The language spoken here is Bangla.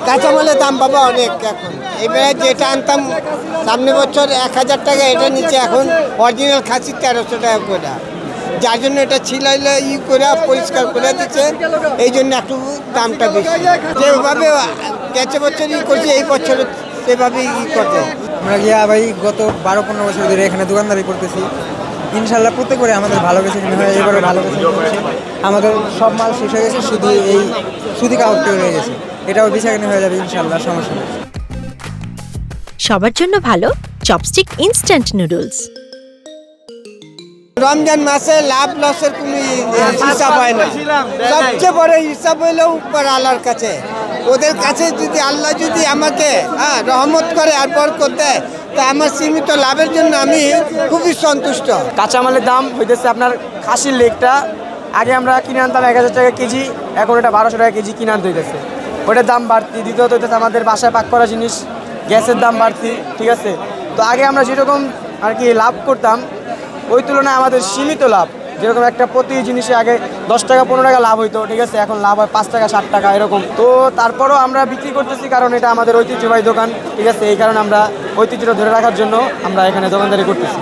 কাঁচামালের দাম বাবা অনেক এখন। এবারে যেটা আনতাম সামনে বছর 1000 টাকা, এটা নিচে এখন অরিজিনাল খাসি 1300 টাকা করে। যার জন্য এটা ছিলাইলে করে পরিষ্কার করে দিচ্ছে, এই জন্য একটু দামটা বেশি। যেভাবে গেছে বছর করছে, এই বছর সেভাবেই করছে। আমরা গিয়া ভাই গত 12-15 বছর ধরে এখানে দোকানদারি করতেছি। ইনশাল্লাহ প্রত্যেকবারে আমাদের ভালো বেচে কিনা হয়, এবারও ভালো বেচে কিনা হচ্ছে। আমাদের সব মাল শেষ হয়ে গেছে, শুধু এই সুতি কাপড়টি রয়ে গেছে, এটাও বেচা কিনা হয়ে যাবে ইনশাল্লাহ, সমস্যা নেই। সবার জন্য ভালো চপস্টিক ইনস্ট্যান্ট নুডলস। রমজান মাসে লাভ লসের কোনো হিসাব হয় না। সবচেয়ে বড় হিসাব হইল উপর আল্লাহর কাছে। ওদের কাছে যদি আল্লাহ যদি আমাকে রহমত করে আর বরকত দেয়, তা আমার সীমিত লাভের জন্য আমি খুবই সন্তুষ্ট। কাঁচামালের দাম হইতেছে আপনার খাসির লেগটা আগে আমরা কিনে আনতাম 1000 টাকা কেজি, এখন এটা 1200 টাকা কেজি কিনে আনতে হইতেছে। ওটার দাম বাড়তি। দ্বিতীয়ত হইতেছে আমাদের বাসায় পাক করা জিনিস, গ্যাসের দাম বাড়তি, ঠিক আছে। তো আগে আমরা যেরকম আর কি লাভ করতাম, ওই তুলনায় আমাদের সীমিত লাভ। যেরকম একটা প্রতি জিনিসে আগে 10 টাকা 15 টাকা লাভ হইতো, ঠিক আছে, এখন লাভ হয় 5 টাকা 60 টাকা এরকম। তো তারপরও আমরা বিক্রি করতেছি, কারণ এটা আমাদের ঐতিহ্যবাহী দোকান, ঠিক আছে। এই কারণে আমরা ঐতিহ্যটা ধরে রাখার জন্য আমরা এখানে দোকানদারি করতেছি।